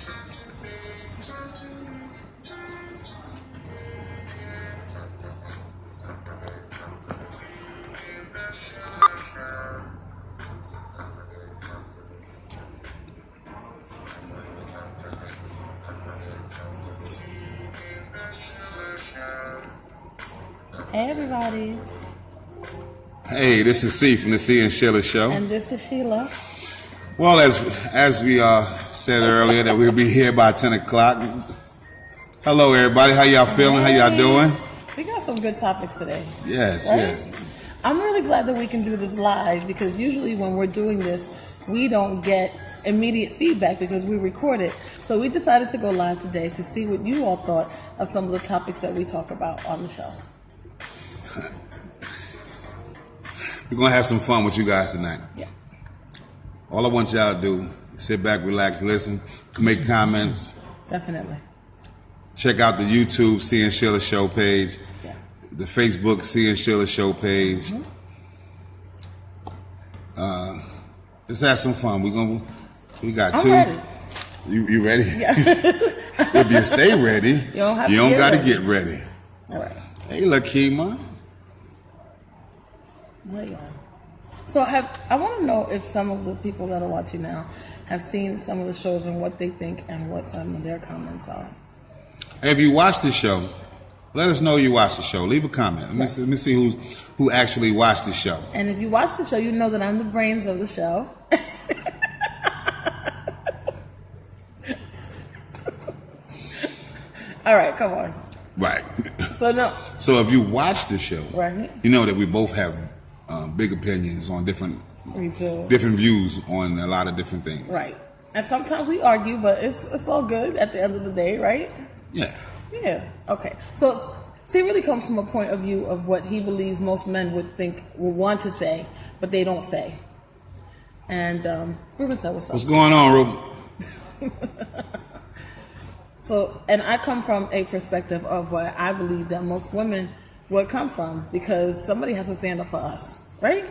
Hey everybody. Hey, this is C from the C and SHEILA show. And this is Sheila. Well, as we said earlier, that we'll be here by 10 o'clock. Hello everybody, how y'all feeling? How y'all doing? We got some good topics today. Yes, right? yes. I'm really glad that we can do this live, because usually when we're doing this, we don't get immediate feedback because we record it. So we decided to go live today to see what you all thought of some of the topics that we talk about on the show. We're going to have some fun with you guys tonight. Yeah. All I want y'all to do, sit back, relax, listen, make comments. Definitely. Check out the YouTube C and SHEILA show page. Yeah. The Facebook C and SHEILA show page. Mm-hmm. Let's have some fun. We got I'm two. ready. You ready? Yeah. If you stay ready, you don't got to get ready. All right. Hey, Lakima. So I want to know if some of the people that are watching now have seen some of the shows and what they think and what some of their comments are. Hey, if you watched the show, let us know you watched the show. Leave a comment. Let me see who actually watched the show. And if you watch the show, you know that I'm the brains of the show. All right, come on. Right. So if you watch the show, right, you know that we both have big opinions on different views on a lot of different things. Right. And sometimes we argue, but it's all good at the end of the day, right? Yeah. Yeah. Okay. So C really comes from a point of view of what he believes most men would want to say, but they don't say. And Ruben said, "What's up?" What's going on, Ruben? So, and I come from a perspective of what I believe that most women would come from, because somebody has to stand up for us, right?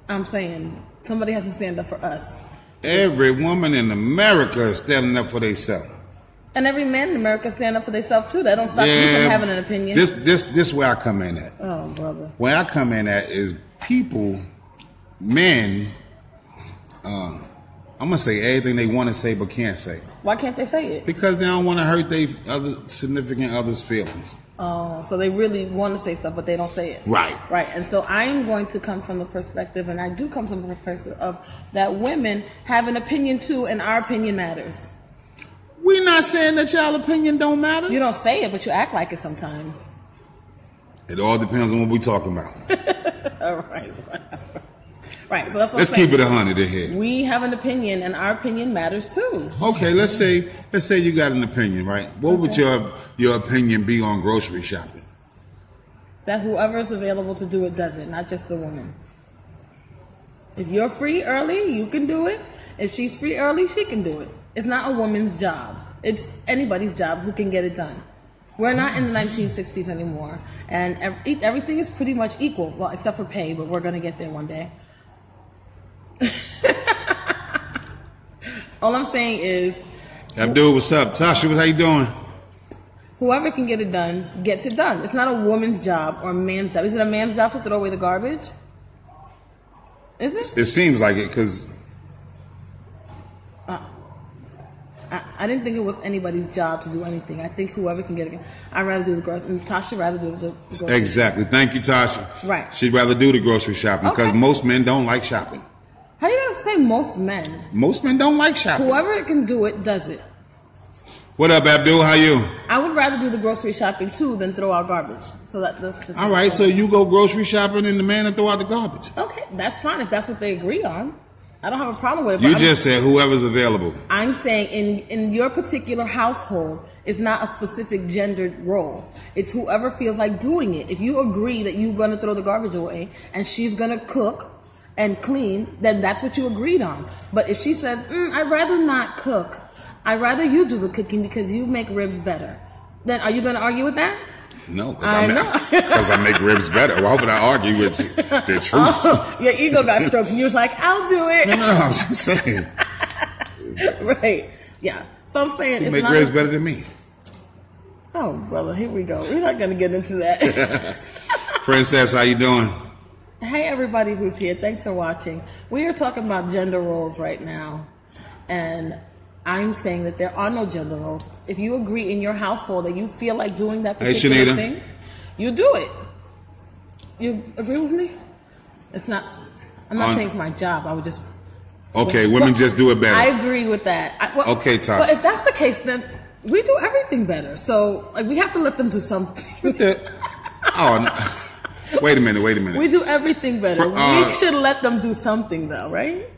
I'm saying somebody has to stand up for us. Every woman in America is standing up for themselves. And every man in America stand up for themselves too. That don't stop you from having an opinion. This where I come in at. Oh, brother. Where I come in at is men, I'm going to say everything they want to say but can't say. Why can't they say it? Because they don't want to hurt their other significant other's feelings. Oh, so they really want to say stuff, but they don't say it. Right. Right. And so I'm going to come from the perspective, and I do come from the perspective of that women have an opinion too, and our opinion matters. We're not saying that y'all opinion don't matter. You don't say it, but you act like it sometimes. It all depends on what we're talking about. All right. Right, so that's what let's keep it 100 ahead. We have an opinion, and our opinion matters too. Okay, let's say you got an opinion, right? What would your opinion be on grocery shopping? That whoever is available to do it does it, not just the woman. If you're free early, you can do it. If she's free early, she can do it. It's not a woman's job. It's anybody's job who can get it done. We're not in the 1960s anymore, and everything is pretty much equal, well, except for pay, but we're going to get there one day. All I'm saying is, Abdul, what's up? Tasha, how you doing? Whoever can get it done gets it done. It's not a woman's job or a man's job. Is it a man's job to throw away the garbage? Is it? It seems like it, because I didn't think it was anybody's job to do anything. I think whoever can get it. I'd rather do the grocery. And Tasha rather do the grocery. Exactly. Thank you, Tasha. Right. She'd rather do the grocery shopping because most men don't like shopping. How you gonna say most men? Most men don't like shopping. Whoever can do it does it. What up, Abdul? How you? I would rather do the grocery shopping too than throw out garbage. So that's just all right. So you go grocery shopping and the man and throw out the garbage. Okay, that's fine if that's what they agree on. I don't have a problem with it. You just said whoever's available. I'm saying in your particular household, it's not a specific gendered role. It's whoever feels like doing it. If you agree that you're going to throw the garbage away and she's going to cook and clean, then that's what you agreed on. But if she says, I'd rather not cook, I'd rather you do the cooking because you make ribs better, then are you going to argue with that? No, because I make ribs better. Why would I argue with you? The truth. Oh, your ego got stroked. You was like, I'll do it. No, I'm just saying. Right. Yeah. So I'm saying You it's make not ribs better than me. Oh, brother, here we go. We're not going to get into that. Princess, how you doing? Hey, everybody who's here. Thanks for watching. We are talking about gender roles right now. And I'm saying that there are no gender roles. If you agree in your household that you feel like doing that particular thing, you do it. You agree with me? It's not, I'm not saying it's my job. I would just... Okay, women just do it better. I agree with that. Okay, Tasha. But if that's the case, then we do everything better. So like, we have to let them do something. Oh, no. Wait a minute. We do everything better. We should let them do something, though, right?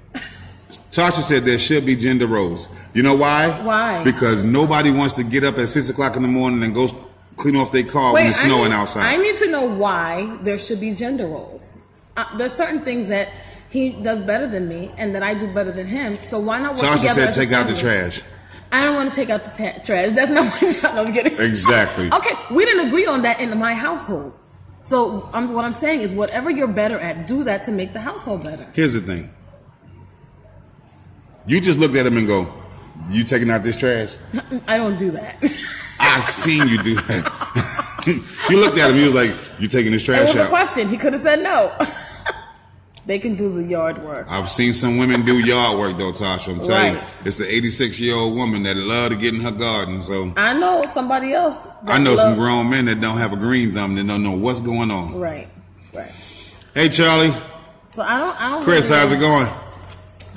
Tasha said there should be gender roles. You know why? Why? Because nobody wants to get up at 6 o'clock in the morning and go clean off their car when it's snowing outside. I need to know why there should be gender roles. There's certain things that he does better than me and that I do better than him. So why not work together? Tasha said take out the trash. I don't want to take out the trash. That's not my job. I'm kidding. Exactly. Okay, we didn't agree on that in my household. So what I'm saying is whatever you're better at, do that to make the household better. Here's the thing. You just looked at him and go, you taking out this trash? I don't do that. I seen you do that. You looked at him, you was like, you taking this trash out? It was a question. He could have said no. They can do the yard work. I've seen some women do yard work though, Tasha. I'm telling you, it's the 86-year-old woman that love to get in her garden. So I know somebody else. I know some grown men that don't have a green thumb that don't know what's going on. Right. Hey, Charlie. So I don't. Chris, how's it going?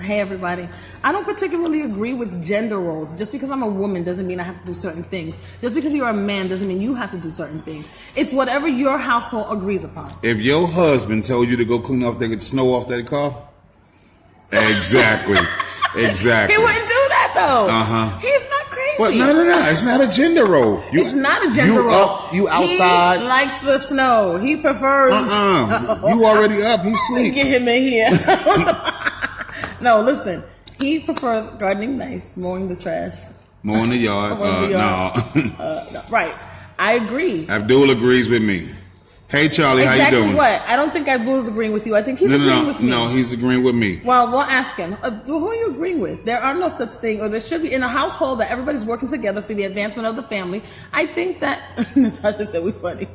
Hey, everybody. I don't particularly agree with gender roles. Just because I'm a woman doesn't mean I have to do certain things. Just because you're a man doesn't mean you have to do certain things. It's whatever your household agrees upon. If your husband told you to go clean off the snow off that car, exactly. He wouldn't do that though. He's not crazy. What? No. It's not a gender role. It's not a gender role. You outside. He likes the snow. He prefers. You already up. He's asleep. Get him in here. No, listen. He prefers gardening nice, mowing the trash. Mowing the yard. No. Right. I agree. Abdul agrees with me. Hey, Charlie, how you doing? What? I don't think Abdul's agreeing with you. I think he's agreeing with me. No, he's agreeing with me. Well, we'll ask him. Who are you agreeing with? There are no such thing, or there should be in a household that everybody's working together for the advancement of the family. I think that, Natasha said we're funny.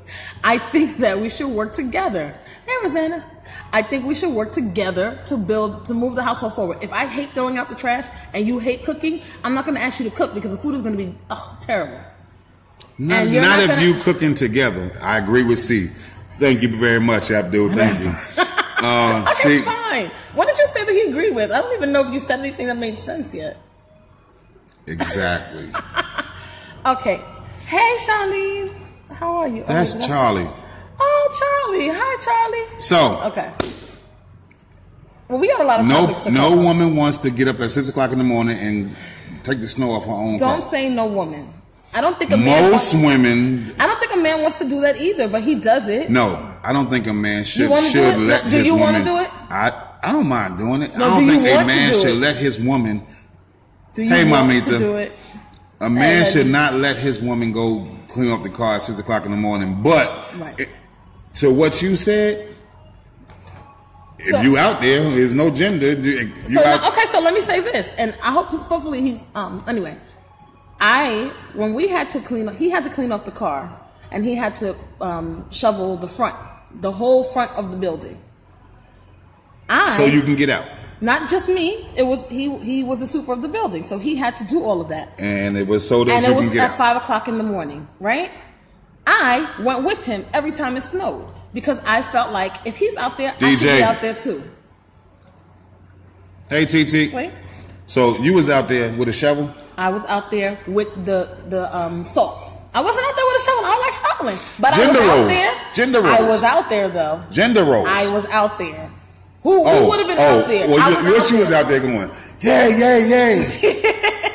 I think that we should work together. Hey, Rosanna. I think we should work together to move the household forward. If I hate throwing out the trash and you hate cooking, I'm not going to ask you to cook because the food is going to be terrible. Not if you cooking together. I agree with C. Thank you very much, Abdul. Thank you. Okay, fine. What did you say that he agreed with? I don't even know if you said anything that made sense yet. Exactly. Okay. Hey, Charlene. How are you? That's Charlie. Oh, Charlie. Hi, Charlie. So. Okay. Well, we got a lot of topics to cover. No woman wants to get up at 6 o'clock in the morning and take the snow off her own car. Don't say no woman. I don't think a man. Most women. I don't think a man wants to do that either, but he does it. No, I don't think a man should let his woman. Do you want to do it? I don't mind doing it. No, I don't think a man should let his woman. Do you want to do it? A man should not let his woman go clean off the car at 6 o'clock in the morning. But to what you said, if you out there, there's no gender. Okay, so let me say this, and I hope, hopefully he's anyway. When we had to he had to clean off the car, and he had to shovel the whole front of the building. So you can get out. Not just me. It was he was the super of the building, so he had to do all of that. And it was so that you can get out. And it was at 5 o'clock in the morning, right? I went with him every time it snowed because I felt like if he's out there, I should be out there too. Hey, TT. Wait. So you was out there with a shovel? I was out there with the salt. I wasn't out there with a shovel. I don't like shoveling. But I was out there. Gender roles. I was out there though. Gender roles. I was out there. Who would have been out there? Well, she was out there going, yay.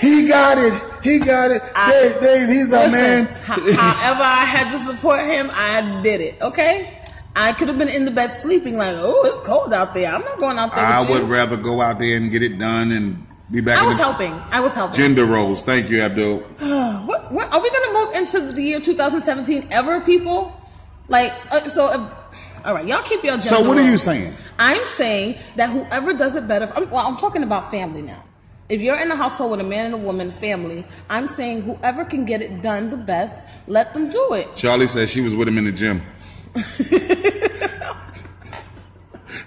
He got it. He's a man. However I had to support him, I did it. Okay? I could have been in the bed sleeping like, oh, it's cold out there. I'm not going out there with you. I would rather go out there and get it done and be back. I was helping. Gender roles. Thank you, Abdul. What are we going to move into the year 2017 ever, people? Like, all right, y'all keep your gender So what roles. are you saying? I'm saying that whoever does it better, I'm talking about family now. If you're in a household with a man and a woman, family, I'm saying whoever can get it done the best, let them do it. Charlie said she was with him in the gym.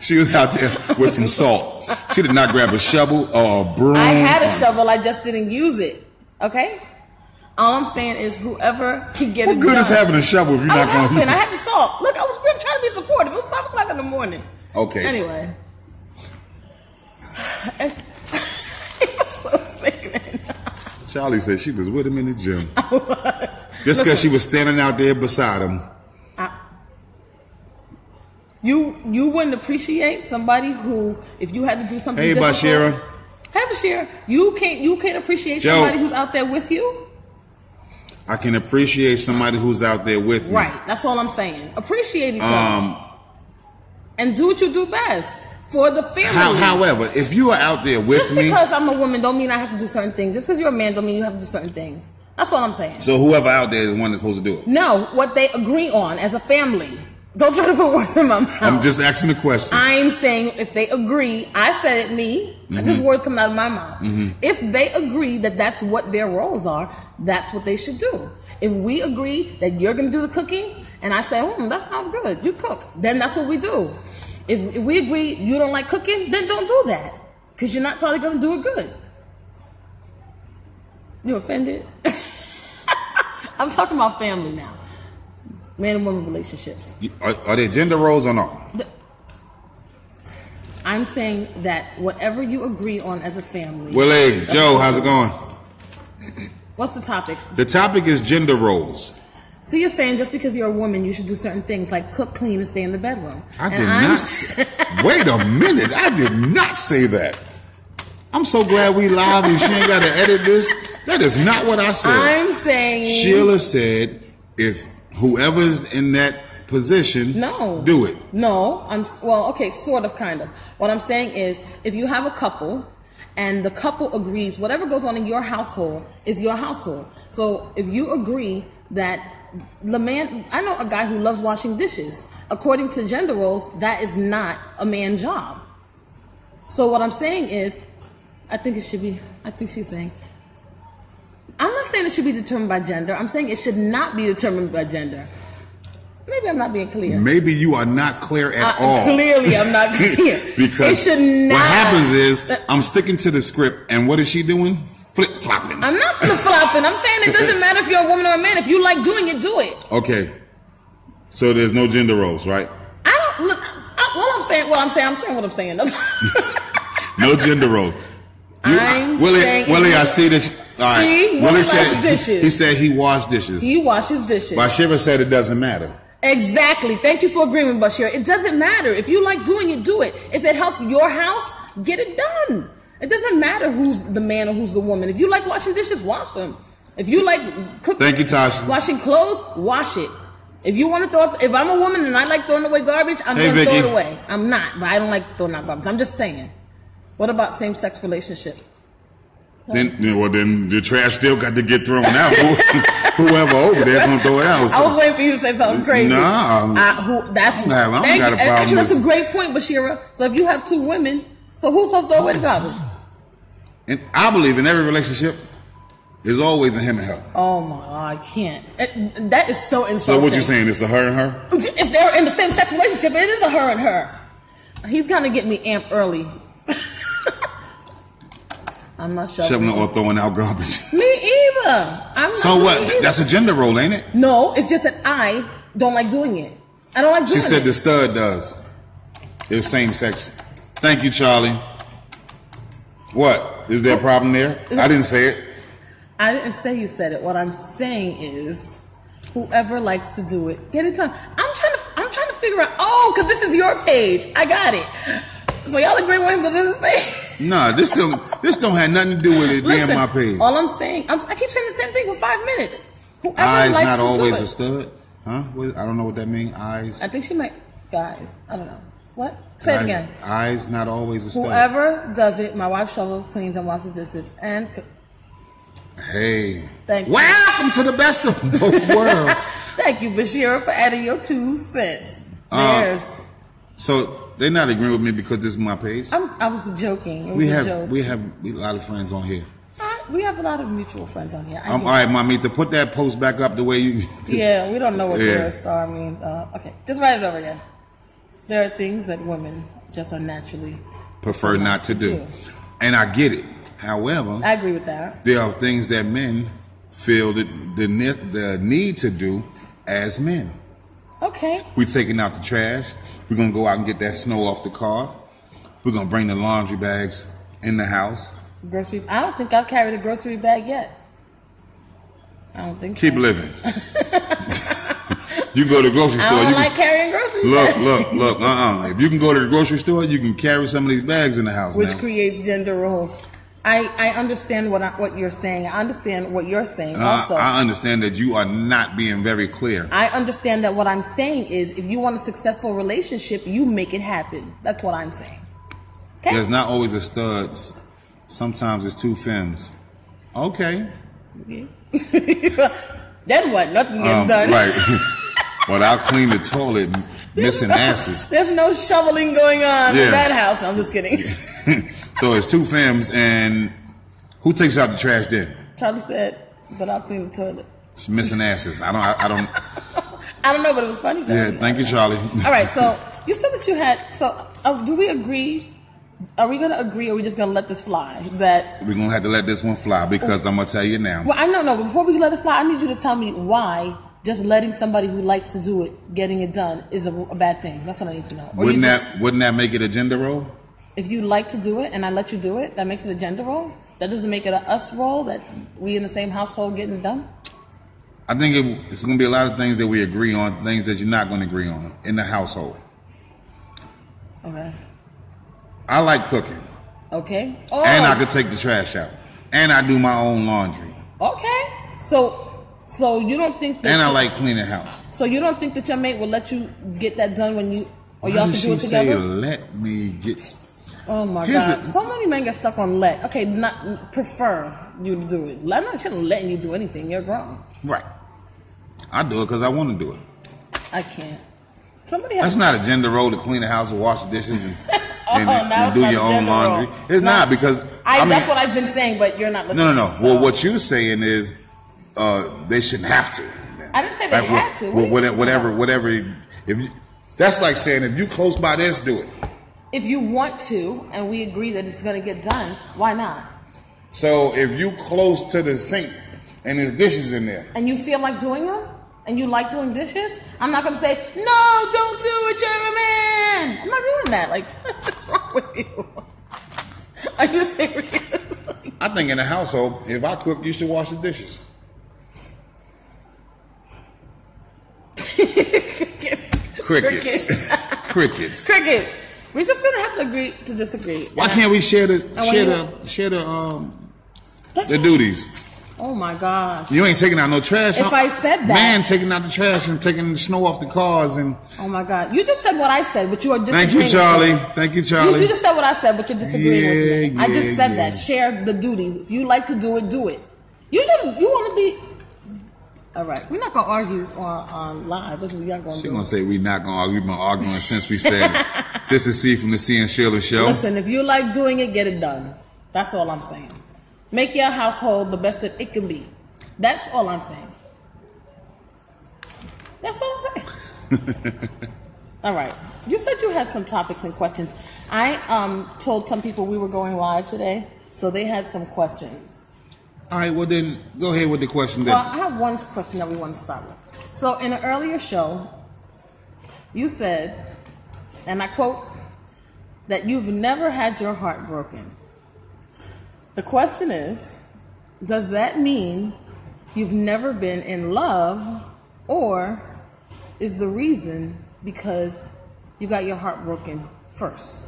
She was out there with some salt. She did not grab a shovel or a broom. I had a shovel, I just didn't use it. Okay? All I'm saying is whoever can get it done. What good is having a shovel if you're not going to use it? I had the salt. Look, I was really trying to be supportive. It was 5 o'clock in the morning. Okay. Anyway. So sickening. Charlie said she was with him in the gym. Just because she was standing out there beside him. You wouldn't appreciate somebody who, if you had to do something Hey, difficult. Bashira. Hey, Bashira. You can't appreciate Joe. Somebody who's out there with you? I can appreciate somebody who's out there with me. Right. That's all I'm saying. Appreciate each other. And do what you do best for the family. However, if you are out there with me. Just because I'm a woman don't mean I have to do certain things. Just because you're a man don't mean you have to do certain things. That's all I'm saying. So whoever out there is the one that's supposed to do it? No, what they agree on as a family. Don't try to put words in my mouth. I'm just asking the question. I'm saying if they agree, I said it, me. Mm-hmm. These words coming out of my mouth. Mm-hmm. If they agree that that's what their roles are, that's what they should do. If we agree that you're going to do the cooking, and I say, that sounds good, you cook, then that's what we do. If we agree you don't like cooking, then don't do that. Because you're not probably going to do it good. You offended? I'm talking about family now. Man and woman relationships. Are there gender roles or not? I'm saying that whatever you agree on as a family. Willie, Joe, how's it going? What's the topic? The topic is gender roles. See, you're saying just because you're a woman, you should do certain things like cook, clean, and stay in the bedroom. I did not. Wait a minute. I did not say that. I'm so glad we live and she ain't got to edit this. That is not what I said. I'm saying. Sheila said if whoever's in that position, do it. No, okay, sort of, kind of. What I'm saying is, if you have a couple, and the couple agrees, whatever goes on in your household is your household. So if you agree that the man, I know a guy who loves washing dishes. According to gender roles, that is not a man's job. So what I'm saying is, I think she's saying, I'm not saying it should be determined by gender. I'm saying it should not be determined by gender. Maybe I'm not being clear. Maybe you are not clear at all. Clearly, I'm not clear. Because it should not. What happens is, I'm sticking to the script, and what is she doing? Flip-flopping. I'm not flip-flopping. I'm saying it doesn't matter if you're a woman or a man. If you like doing it, do it. Okay. So there's no gender roles, right? I don't look. I'm saying what I'm saying. No gender roles. Willie, I see that. All right. See, Willie said dishes. He said he washed dishes. He washes dishes. Bashira said it doesn't matter. Exactly. Thank you for agreeing, Bashira. It doesn't matter. If you like doing it, do it. If it helps your house, get it done. It doesn't matter who's the man or who's the woman. If you like washing dishes, wash them. If you like cooking, thank you, Tasha. Washing clothes, wash it. If you want to throw up, if I'm a woman and I like throwing away garbage, I'm going to throw it away. I'm not, but I don't like throwing out garbage. I'm just saying. What about same-sex relationship? Then the trash still got to get thrown out. Whoever over there gonna throw it out. So. I was waiting for you to say something crazy. I don't got a problem. Actually, that's a great point, Bashira. So if you have two women, so who's supposed to throw away the garbage? And I believe in every relationship, there's always a him and her. Oh my God, I can't. That is so insulting. So what you saying? It's the her and her? If they're in the same sex relationship, it is a her and her. He's kind of getting me amped early. I'm not shoveling or throwing out garbage. Me either. I'm not. So what? Either. That's a gender role, ain't it? No, it's just that I don't like doing it. I don't like doing it. She said the stud does. It's same sex. Thank you, Charlie. What? Is there a problem there? I didn't say it. I didn't say you said it. What I'm saying is, whoever likes to do it, get it done. I'm trying to figure out. Oh, because this is your page. I got it. So y'all agree with him because this is his page? Nah, this don't have nothing to do with it being my page. All I'm saying, I keep saying the same thing for 5 minutes. Whoever eyes likes not to always do it. a stud, huh? I don't know what that means. Eyes. I think she might. Guys, I don't know. What? Say it again. Eyes not always a stud. Whoever does it, my wife shovels, cleans, and washes dishes, and. Hey. Thank you. Welcome to the best of both worlds. Thank you, Bashira, for adding your 2 cents. There's. So they're not agreeing with me because this is my page. I was joking. It was a joke. We have a lot of friends on here. We have a lot of mutual friends on here. All right, Mamita, put that post back up the way you. Yeah, we don't know what Blair Star means. Okay, just write it over again. There are things that women just are naturally prefer not to do, and I get it. However, I agree with that. There are things that men feel that the need to do as men. Okay. We're taking out the trash. We're gonna go out and get that snow off the car. We're gonna bring the laundry bags in the house. Grocery. I don't think I've carried a grocery bag yet. I don't think. Keep living. You go to the grocery store. I don't like carrying grocery bags. Look. If you can go to the grocery store, you can carry some of these bags in the house. Which creates gender roles. I understand what you're saying. I understand what you're saying also. I understand that you are not being very clear. I understand that what I'm saying is if you want a successful relationship, you make it happen. That's what I'm saying. Okay? There's not always a stud. Sometimes it's two femmes. Okay. Then what? Nothing gets done. Right. But I'll clean the toilet missing asses. There's no shoveling going on in that house. No, I'm just kidding. So it's two femmes, and who takes out the trash then? Charlie said, but I'll clean the toilet. She's missing asses. I don't I don't know, but it was funny, Charlie. Yeah, thank you, Charlie. All right, so you said that you had, so do we agree? Are we going to agree, or are we just going to let this fly? That we're going to have to let this one fly because I'm going to tell you now. Well, I don't know. Before we let it fly, I need you to tell me why just letting somebody who likes to do it, getting it done, is a bad thing. That's what I need to know. Wouldn't that make it a gender role? If you like to do it and I let you do it, that makes it a gender role? That doesn't make it a us role, that we in the same household getting it done? I think it's going to be a lot of things that we agree on, things that you're not going to agree on in the household. Okay. I like cooking. Okay. Oh. And I could take the trash out. And I do my own laundry. Okay. So you don't think that... And I like cleaning house. So you don't think that your mate will let you get that done when you... Or y'all can do it together? Say, let me get... Oh my God. So many men get stuck on let. Okay, not prefer you to do it. I'm not letting you do anything. You're grown. Right. I do it because I want to do it. I can't. That's not a gender role to clean the house and wash the dishes and do your own laundry. It's not because... that's what I've been saying, but you're not listening. No. Well, what you're saying is they shouldn't have to. I didn't say they had to. Whatever. That's like saying if you close by this, do it. If you want to, and we agree that it's going to get done, why not? So if you close to the sink and there's dishes in there, and you feel like doing them, and you like doing dishes, I'm not going to say, no, don't do it, you're a man. I'm not doing that. Like, what's wrong with you? Are you serious? I think in the household, if I cook, you should wash the dishes. Crickets. We're just gonna have to agree to disagree. Why can't we share the duties? Oh my gosh! You ain't taking out no trash. If I said that, man, taking out the trash and taking the snow off the cars and. Oh my God! You just said what I said, but you are disagreeing. Thank you, Charlie. Thank you, Charlie. You just said what I said, but you're disagreeing with me. I just said that. Share the duties. If you like to do it, do it. You want to be. All right, we're not gonna argue on live. That's what we not gonna do. She's gonna say we're not gonna argue. We've been arguing since we said it. This is C from the C and SHEILA show. Listen, if you like doing it, get it done. That's all I'm saying. Make your household the best that it can be. That's all I'm saying. That's all I'm saying. All right. You said you had some topics and questions. I told some people we were going live today, so they had some questions. All right, well then, go ahead with the question then. Well, I have one question that we want to start with. So in an earlier show, you said, and I quote, that you've never had your heart broken. The question is, does that mean you've never been in love, or is the reason because you got your heart broken first?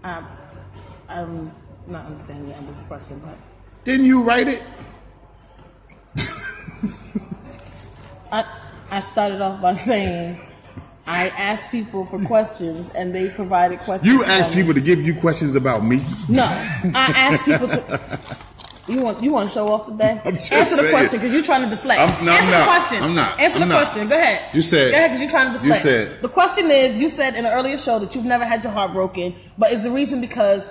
I'm not understanding the end of this question, but... Didn't you write it? I started off by saying I asked people for questions and they provided questions. You asked people to give you questions about me? No, I asked people to. You want to show off today? Answer the question because you're trying to deflect. Answer the question. I'm not. Answer the question. Go ahead. You said. Go ahead because you're trying to deflect. You said. The question is, you said in an earlier show that you've never had your heart broken, but is the reason because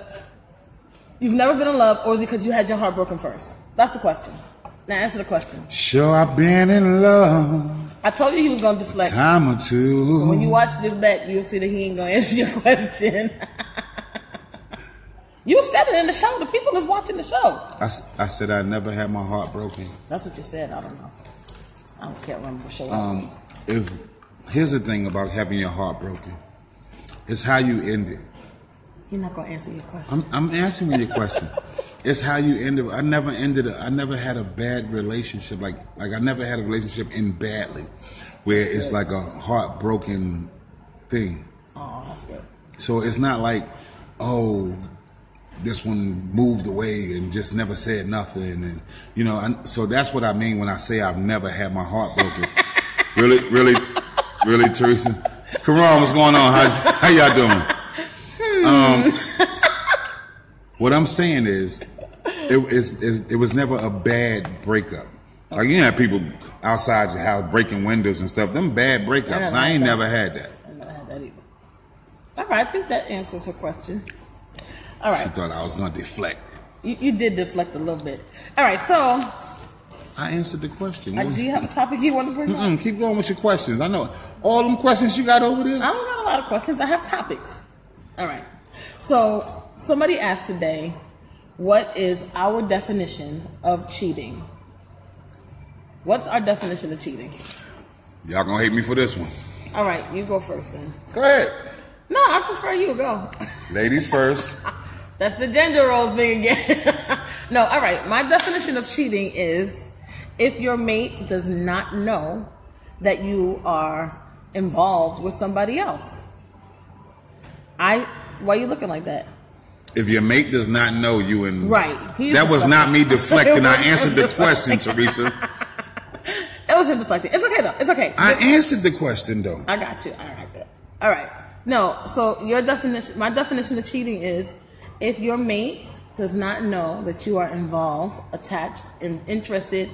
you've never been in love or because you had your heart broken first? That's the question. Now answer the question. Sure, I've been in love. I told you he was going to deflect. Time or two. So when you watch this back, you'll see that he ain't going to answer your question. You said it in the show. The people is watching the show. I said I never had my heart broken. That's what you said. I don't know. I can't remember what show it was. Here's the thing about having your heart broken. It's how you end it. You're not going to answer your question. I'm answering your question. It's how you end it. I never had a bad relationship. Like I never had a relationship end badly, where it's like a heartbroken thing. Oh, that's good. So it's not like, oh, this one moved away and just never said nothing, and so that's what I mean when I say I've never had my heart broken. Really, Teresa. Karan, what's going on? How y'all doing? What I'm saying is, it was never a bad breakup. Like you have people outside your house breaking windows and stuff. Them bad breakups. I ain't never had that. I never had that either. All right, I think that answers her question. All right. She thought I was going to deflect. You did deflect a little bit. All right, so I answered the question. Do you have a topic you want to bring up? Keep going with your questions. I know all them questions you got over there. I don't got a lot of questions. I have topics. All right. So somebody asked today, what is our definition of cheating? What's our definition of cheating? Y'all gonna hate me for this one. All right, you go first then. Go ahead. No, I prefer you go. Ladies first. That's the gender role thing again. No, all right. My definition of cheating is if your mate does not know that you are involved with somebody else. Why are you looking like that? If your mate does not know you and right. That was not me deflecting. I answered the question, Teresa. It was him deflecting. It's okay though. It's okay. I answered the question though. I got you. All right. No, so my definition of cheating is if your mate does not know that you are involved, attached, and interested,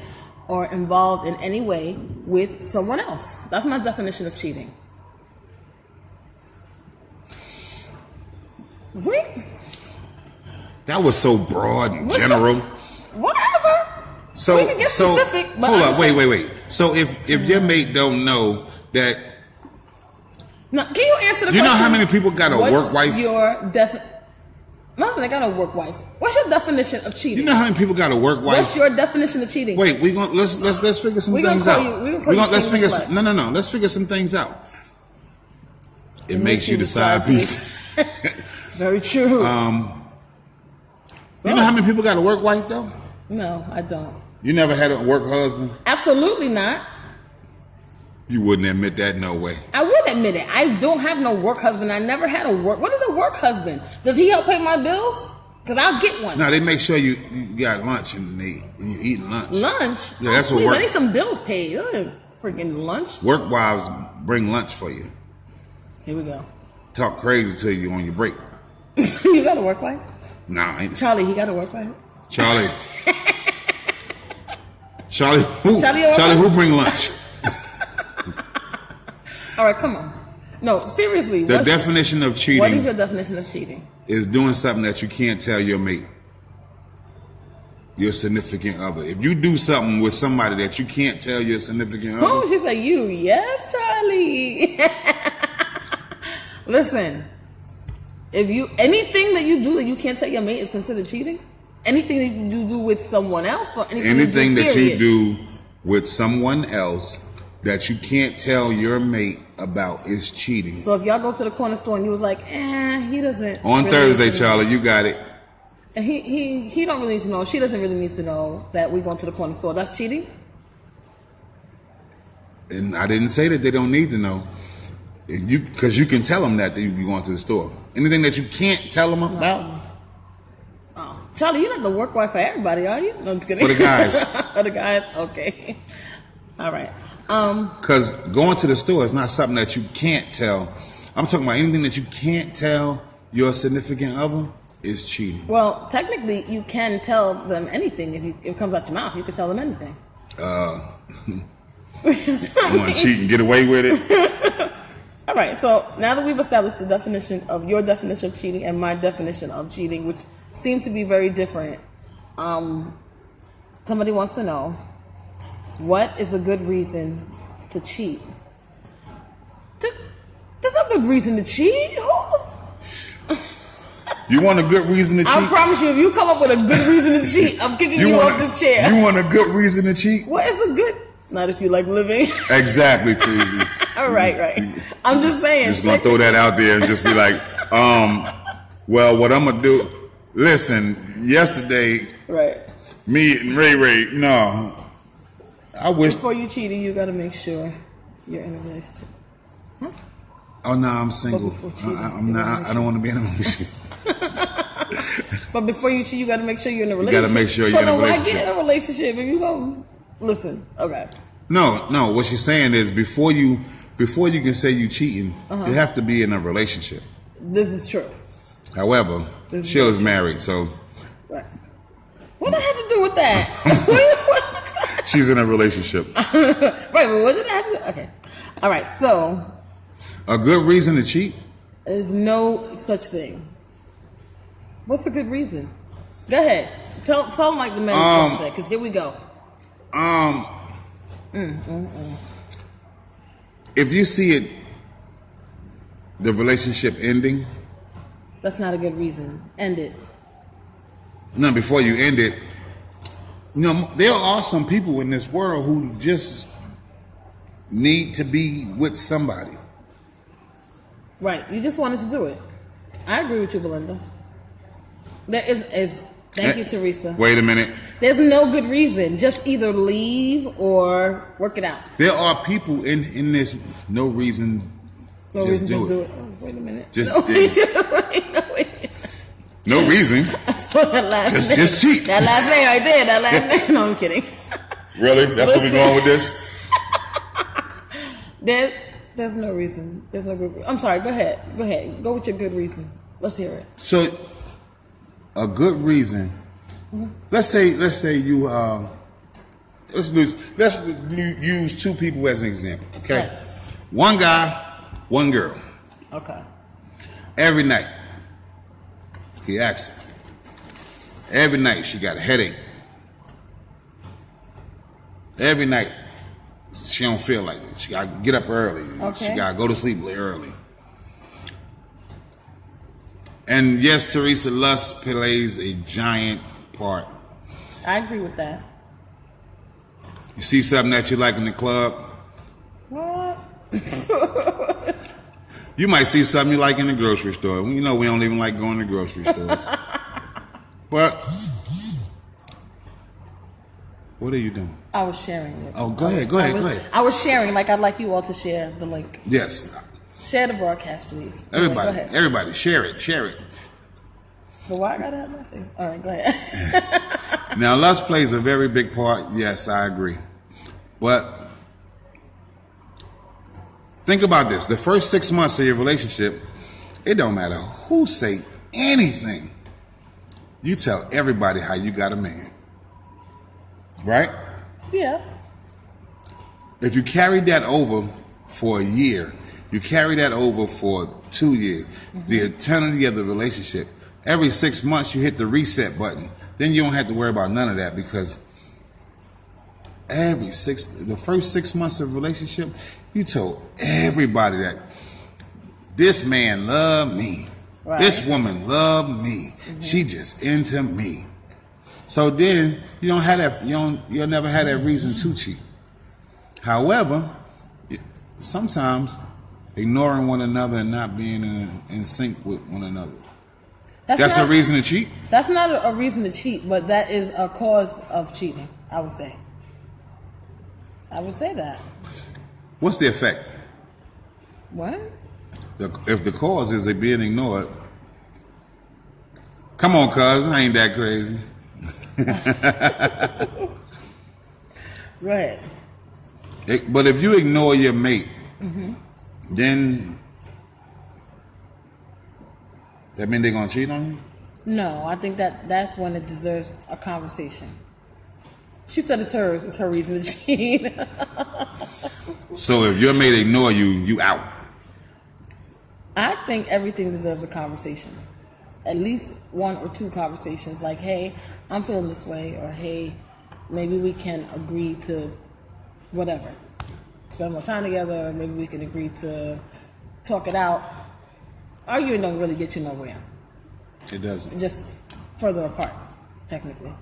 or involved in any way with someone else. That's my definition of cheating. What? That was so broad and general. Whatever. So, we can get specific, but hold up, wait. So if your mate don't know that. No, can you answer the question? You know how many people got a work wife? No, they got a work wife. What's your definition of cheating? You know how many people got a work wife? What's your definition of cheating? Wait, let's figure some things out. Let's figure some things out. It makes you the side piece. Very true. You know how many people got a work wife though? No, I don't. You never had a work husband? Absolutely not. You wouldn't admit that, no way. I would admit it. I don't have no work husband. I never had a work. What is a work husband? Does he help pay my bills? Because I'll get one. No, they make sure you got lunch and you're eating lunch. Lunch? Yeah, that's what work. I need some bills paid. Freaking lunch. Work wives bring lunch for you. Here we go. Talk crazy to you on your break. You got a work wife? Nah, ain't Charlie, he got a work wife? Charlie who bring lunch? All right, come on. No, seriously. The definition of cheating. What is your definition of cheating? Is doing something that you can't tell your mate, your significant other. If you do something with somebody that you can't tell your significant other. Oh, she said you. Yes, Charlie. Listen, anything that you do that you can't tell your mate is considered cheating? Anything that you do with someone else or anything that you do with someone else that you can't tell your mate about is cheating. So if y'all go to the corner store and you was like, he doesn't. On really Thursday, Charlie, you got it. And he don't really need to know. She doesn't really need to know that we going to the corner store. That's cheating? And I didn't say that they don't need to know. Because you can tell them that you be going to the store. Anything that you can't tell them about. Oh. Charlie, you're not the work wife for everybody, are you? No, I'm just kidding. For the guys. For the guys? Okay. All right. Because going to the store is not something that you can't tell. I'm talking about anything that you can't tell your significant other is cheating? Well, technically, you can tell them anything if it comes out your mouth. You can tell them anything. You want to cheat and get away with it? All right. So now that we've established the definition of your definition of cheating and my definition of cheating, which seem to be very different, somebody wants to know, what is a good reason to cheat? There's no good reason to cheat. You want a good reason to cheat? I promise you, if you come up with a good reason to cheat, I'm kicking you off this chair. You want a good reason to cheat? What is a good? Not if you like living. Exactly, Teasy. All right. I'm just saying. Just gonna throw that out there and just be like, well, what I'm gonna do? Listen, yesterday, right? Me and Ray, no. I wish before you cheating, you gotta make sure you're in a relationship. Huh? Oh no, I'm single. I'm not. I don't want to be in a relationship. But before you cheat, you got to make sure you're in a relationship. You got to make sure you're in a relationship. So why get in a relationship if you gonna listen? Okay. No. What she's saying is before you can say you cheating, you have to be in a relationship. This is true. However, Sheila's married, so. Right. What do I have to do with that? She's in a relationship. Right. But what did I have to do? Okay. All right. So. A good reason to cheat? There's no such thing. What's a good reason? Go ahead. Tell them like the man said, because here we go. If you see it, the relationship ending. That's not a good reason. End it. No, before you end it, there are some people in this world who just need to be with somebody. Right. You just wanted to do it. I agree with you, Belinda. There is thank you, Teresa. Wait a minute. There's no good reason. Just either leave or work it out. There are people in this no reason. No just reason, do just it. do it. Oh, wait a minute. Just wait. No reason. Just cheat. That last name right there. That last name. No, I'm kidding. Really? That's where we're going with this? There's no reason. There's no good reason. I'm sorry. Go ahead. Go with your good reason. Let's hear it. So, a good reason. Mm-hmm. Let's say you. Let's use two people as an example. Okay. Yes. One guy, one girl. Okay. Every night, he asks her. Every night she got a headache. Every night she don't feel like it. She got to get up early. Okay. She got to go to sleep early. And yes, Teresa, lust plays a giant part. I agree with that. You see something that you like in the club? What? You might see something you like in the grocery store. We don't even like going to grocery stores. But what are you doing? I was sharing it. Oh, go ahead. I was sharing, like I'd like you all to share the link. Yes. Share the broadcast, please. Everybody, share it. But why I gotta have my face? All right, go ahead. Now, lust plays a very big part. Yes, I agree. But think about this. The first 6 months of your relationship, it don't matter who say anything. You tell everybody how you got a man. Right? Yeah. If you carry that over for a year, you carry that over for 2 years, the eternity of the relationship, every 6 months you hit the reset button. Then you don't have to worry about none of that because the first 6 months of a relationship, you told everybody that this man loved me. Right. This woman loved me. She just into me. So then you don't have that. You'll never have that reason to cheat. However, sometimes ignoring one another and not being in sync with one another. That's a reason to cheat? That's not a reason to cheat, but that is a cause of cheating, I would say. I would say that. What's the effect? What? If the cause is they being ignored, come on, cuz, I ain't that crazy. Right. But if you ignore your mate, then that mean they're gonna cheat on you? No, I think that's when it deserves a conversation. She said it's hers. It's her reason to cheat. So if your mate ignore you, you out. I think everything deserves a conversation. At least 1 or 2 conversations. Like, hey, I'm feeling this way. Or, hey, maybe we can agree to whatever. Spend more time together. Or maybe we can agree to talk it out. Arguing don't really get you nowhere. It doesn't. Just further apart, technically.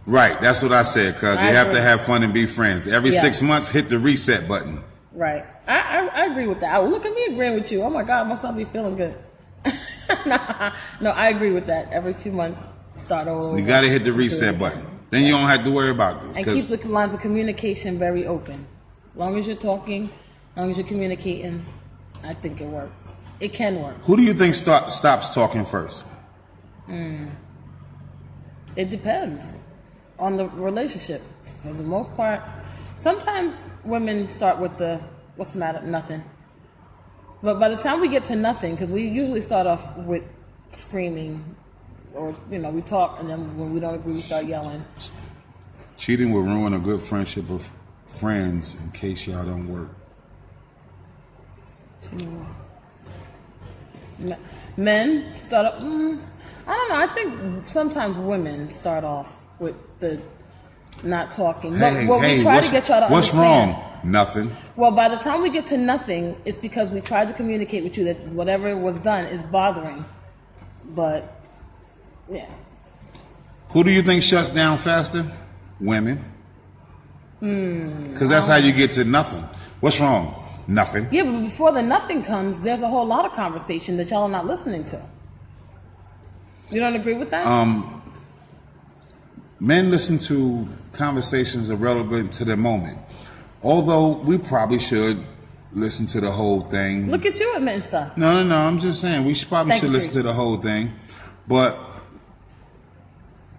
Right, that's what I said, because you have to have fun and be friends. Every 6 months, hit the reset button. Right. I agree with that. Look at me agreeing with you. Oh my God, must not be feeling good. No, I agree with that. Every few months, start all over. You got to hit the reset button. Then you don't have to worry about this. And keep the lines of communication very open. As long as you're talking, as long as you're communicating, I think it works. It can work. Who do you think stops talking first? It depends on the relationship. For the most part, sometimes women start with the, what's the matter? Nothing. But by the time we get to nothing, because we usually start off with screaming, or, we talk, and then when we don't agree, we start yelling. Cheating will ruin a good friendship of friends in case y'all don't work. Men start up, I don't know, I think sometimes women start off with the not talking. We try to get y'all to understand. What's wrong? Nothing. Well, by the time we get to nothing, it's because we tried to communicate with you that whatever was done is bothering. But, yeah. Who do you think shuts down faster? Women. Because that's how you get to nothing. What's wrong? Nothing. Yeah, but before the nothing comes, there's a whole lot of conversation that y'all are not listening to. You don't agree with that? Men listen to conversations irrelevant to the moment. Although we probably should listen to the whole thing. Look at you admitting stuff. No. I'm just saying we should listen to the whole thing. But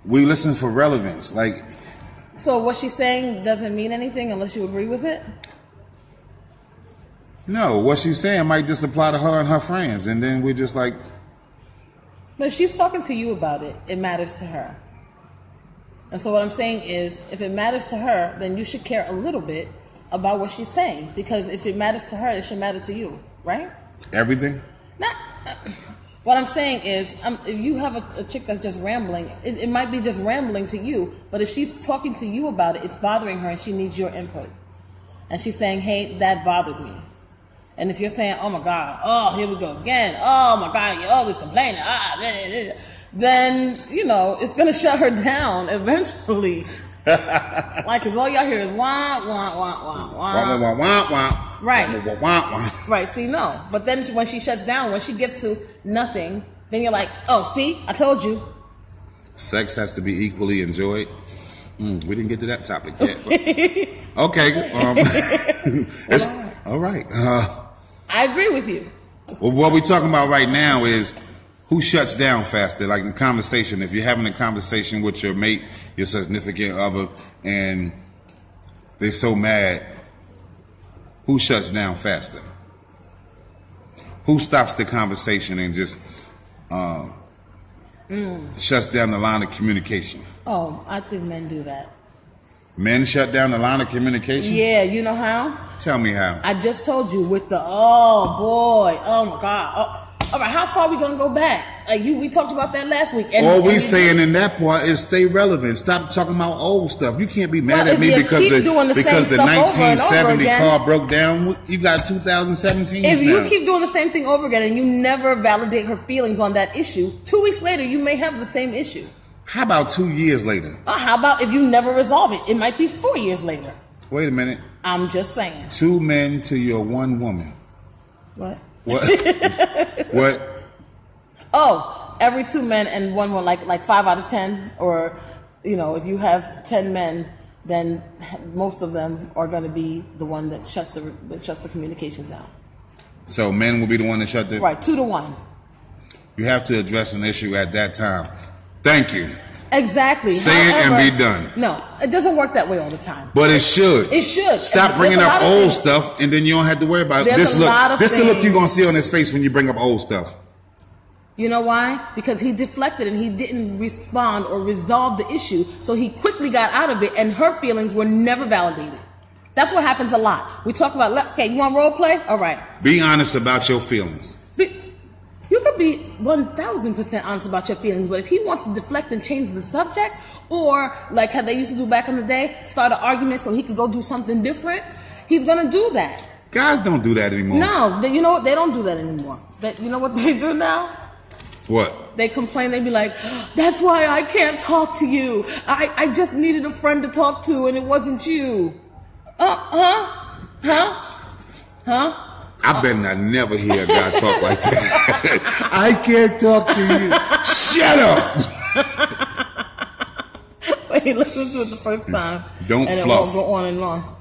we listen for relevance. Like, so what she's saying doesn't mean anything unless you agree with it? No, what she's saying might just apply to her and her friends. And then we're just like... But if she's talking to you about it, it matters to her. And so what I'm saying is, if it matters to her, then you should care a little bit about what she's saying. Because if it matters to her, it should matter to you, right? Everything? Not... What I'm saying is, if you have a chick that's just rambling, it might be just rambling to you. But if she's talking to you about it, it's bothering her and she needs your input. And she's saying, hey, that bothered me. And if you're saying, oh my God, oh, here we go again. Oh my God, you're always complaining. Then, it's going to shut her down eventually. Like, because all y'all hear is wah, wah, wah, wah, wah. Wah, wah, wah, wah. Right. Wah, wah, wah. Right, see, no. But then when she shuts down, when she gets to nothing, then you're like, oh, see, I told you. Sex has to be equally enjoyed. We didn't get to that topic yet. Okay. All right. I agree with you. Well, what we're talking about right now is who shuts down faster, like in conversation. If you're having a conversation with your mate, your significant other, and they're so mad, who shuts down faster? Who stops the conversation and just shuts down the line of communication? Oh, I think men do that. Men shut down the line of communication? Yeah, you know how? Tell me how. I just told you with the, oh boy, oh my God. Oh, all right, how far are we going to go back? We talked about that last week. All we saying in that part is stay relevant. Stop talking about old stuff. You can't be mad at me because the 1970 car broke down. You got 2017 If you keep doing the same thing over again and you never validate her feelings on that issue, 2 weeks later you may have the same issue. How about 2 years later? How about if you never resolve it? It might be 4 years later. Wait a minute. I'm just saying. 2 men to your 1 woman. What? What? Oh, every 2 men and 1 woman, like 5 out of 10, or if you have 10 men, then most of them are going to be the one that shuts the communication down. So men will be the one that shut the... Right, 2 to 1. You have to address an issue at that time. Thank you. Exactly. Say it and be done. No, it doesn't work that way all the time. But it should. It should. Stop bringing up old stuff, and then you don't have to worry about it. This look you're going to see on his face when you bring up old stuff. You know why? Because he deflected and he didn't respond or resolve the issue. So he quickly got out of it and her feelings were never validated. That's what happens a lot. We talk about, okay, you want role play? All right. Be honest about your feelings. You could be 1,000% honest about your feelings, but if he wants to deflect and change the subject, or like how they used to do back in the day, start an argument so he could go do something different, he's going to do that. Guys don't do that anymore. No, you know what? They don't do that anymore. You know what they do now? What? They complain. They be like, that's why I can't talk to you. I just needed a friend to talk to and it wasn't you. Huh? I bet I never hear a guy talk like that. I can't talk to you. Shut up. Wait, listen to it the first time. Don't and fluff. It won't go on and on.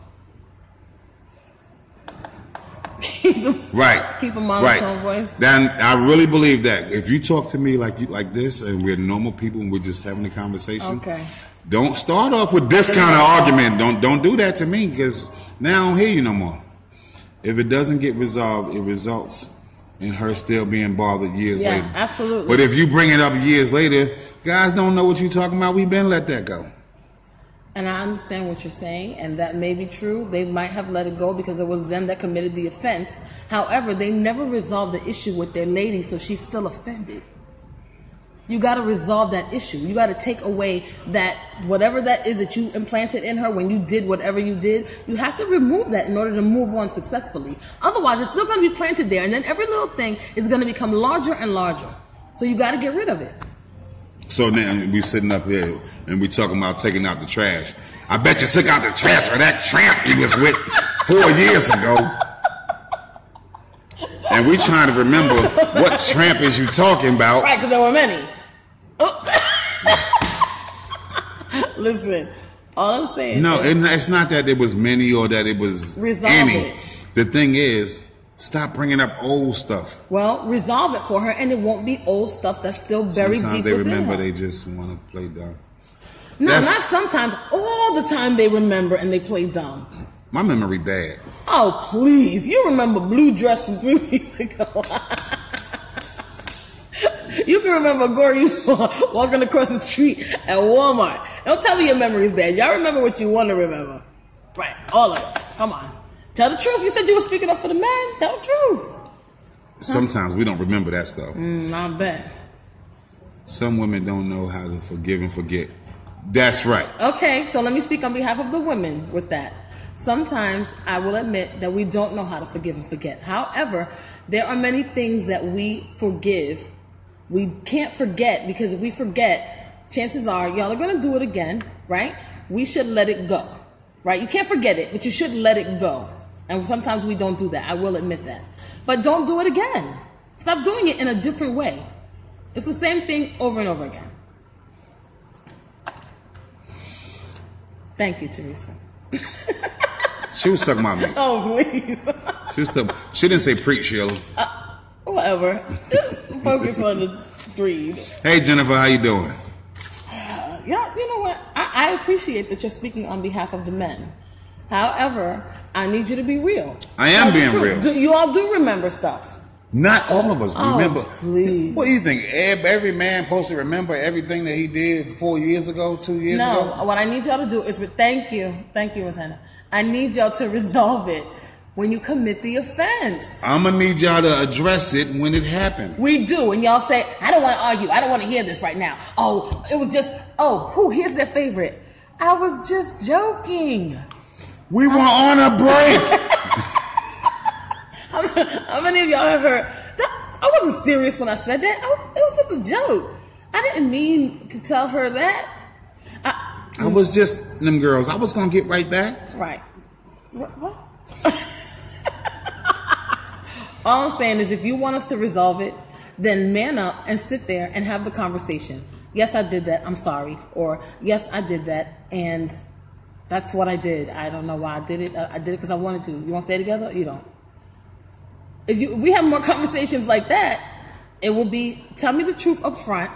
Keep a monotone voice. Then I really believe that if you talk to me like this, and we're normal people and we're just having a conversation, okay, don't start off with this kind of argument. Don't do that to me, because now I don't hear you no more. If it doesn't get resolved, it results in her still being bothered years later. Yeah, absolutely. But if you bring it up years later, guys don't know what you're talking about. We've been let that go. And I understand what you're saying, and that may be true. They might have let it go because it was them that committed the offense. However, they never resolved the issue with their lady, so she's still offended. You got to resolve that issue. You got to take away that whatever that is that you implanted in her when you did whatever you did. You have to remove that in order to move on successfully. Otherwise, it's still going to be planted there, and then every little thing is going to become larger and larger. So you got to get rid of it. So then we sitting up here and we talking about taking out the trash. I bet you took out the trash for that tramp you was with 4 years ago. And we trying to remember what tramp is you talking about. Right, because there were many. Oh. Listen, all I'm saying it's not that it was many or that it was any. The thing is, stop bringing up old stuff. Well, resolve it for her, and it won't be old stuff that's still buried sometimes deep they within remember her. they just want to play dumb. No, not sometimes. All the time they remember and they play dumb. My memory bad. Oh, please. You remember blue dress from 3 weeks ago. You can remember a girl you saw walking across the street at Walmart. Don't tell me your memory's bad. Y'all remember what you want to remember. Right. All of it. Come on. Tell the truth. You said you were speaking up for the man. Tell the truth. Sometimes we don't remember that stuff. I bet. Some women don't know how to forgive and forget. That's right. Okay, so let me speak on behalf of the women with that. Sometimes I will admit that we don't know how to forgive and forget. However, there are many things that we forgive. We can't forget, because if we forget, chances are y'all are going to do it again, right? We should let it go, right? You can't forget it, but you should let it go. And sometimes we don't do that. I will admit that. But don't do it again. Stop doing it in a different way. It's the same thing over and over again. Thank you, Teresa. She was talking about me. Oh, please. She didn't say preach, Sheila. Whatever. Just focus on the greed. Hey, Jennifer, how you doing? Yeah, you know what? I appreciate that you're speaking on behalf of the men. However, I need you to be real. I am being real. You all do remember stuff. Not all of us remember. Please. What do you think? Every man supposed to remember everything that he did 4 years ago, 2 years ago? No, what I need y'all to do is, thank you, Rosanna. I need y'all to resolve it when you commit the offense. I'm going to need y'all to address it when it happened. We do, and y'all say, I don't want to argue. I don't want to hear this right now. Oh, it was just, here's their favorite. I was just joking. We were on a break. How many of y'all have heard that? I wasn't serious when I said that. It was just a joke. I didn't mean to tell her that. I was just them girls. I was gonna get right back. Right. What? All I'm saying is, if you want us to resolve it, then man up and sit there and have the conversation. Yes, I did that. I'm sorry. Or yes, I did that, and that's what I did. I don't know why I did it. I did it because I wanted to. You want to stay together? Or you don't. If we have more conversations like that, it will be, tell me the truth up front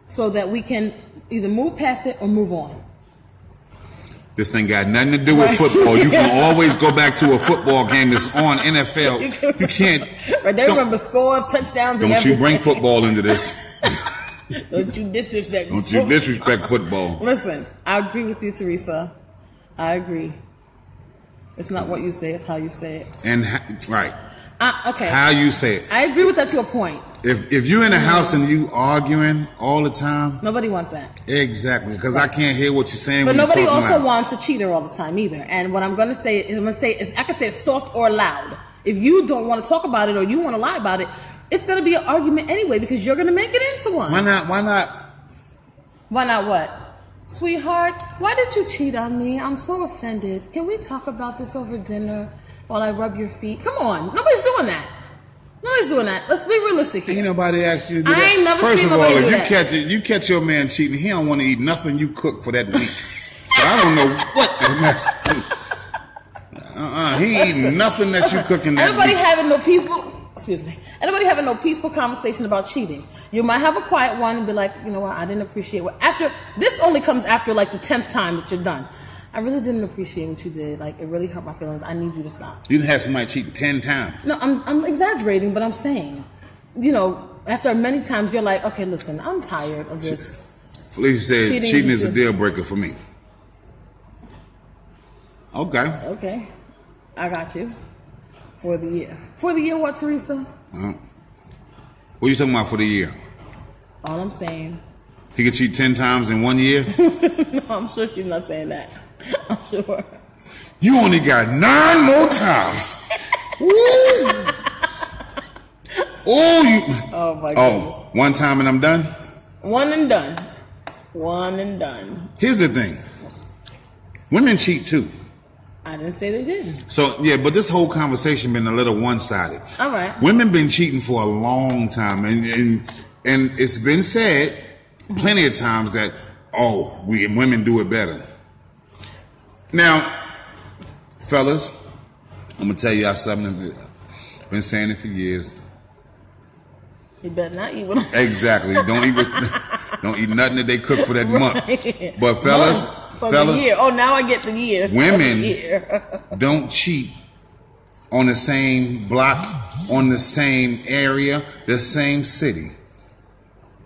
so that we can either move past it or move on. This ain't got nothing to do with football. You can always go back to a football game that's on NFL. You can't. Right, they remember scores, touchdowns, and everything. Don't you bring football into this. Don't you disrespect football. Listen, I agree with you, Teresa. I agree. It's not what you say, it's how you say it. And right. Okay. How you say it. I agree with that to a point. If you're in a house and you arguing all the time, nobody wants that. Exactly, because I can't hear what you're saying. But when nobody you're also loud. wants a cheater all the time either. And what I'm going to say is, I can say it soft or loud. If you don't want to talk about it or you want to lie about it, it's going to be an argument anyway because you're going to make it into one. Why not? Why not? Why not what? Sweetheart, why did you cheat on me? I'm so offended. Can we talk about this over dinner while I rub your feet? Come on. Nobody's doing that. Nobody's doing that. Let's be realistic here. Ain't nobody asked you to do that. I ain't never First seen of all, nobody if do you that. catch it, you catch your man cheating, he don't want to eat nothing you cook for that week. So I don't know what the mess. He ain't eating nothing that you cooking that Anybody week. having no peaceful, excuse me, anybody having no peaceful conversation about cheating? You might have a quiet one and be like, you know what, I didn't appreciate what, after, this only comes after like the 10th time that you're done. I really didn't appreciate what you did. Like, it really hurt my feelings. I need you to stop. You didn't have somebody cheating 10 times. No, I'm exaggerating, but I'm saying, you know, after many times, you're like, okay, listen, I'm tired of this. Felicia said cheating is a deal breaker for me. Okay. Okay. I got you. For the year. For the year what, Teresa? What are you talking about for the year? All I'm saying. He could cheat 10 times in 1 year? No, I'm sure she's not saying that. I'm sure. You only got 9 more times. Oh my God. Oh, 1 time and I'm done? One and done. One and done. Here's the thing. Women cheat too. I didn't say they didn't. So, yeah, but this whole conversation been a little one-sided. All right. Women been cheating for a long time. And it's been said plenty of times that, women do it better. Now, fellas, I'm going to tell y'all something. I've been saying it for years. You better not eat with them. Exactly. Don't eat nothing that they cook for that month. But fellas, the year. Oh, now I get the year. Women don't cheat on the same block, on the same area, the same city.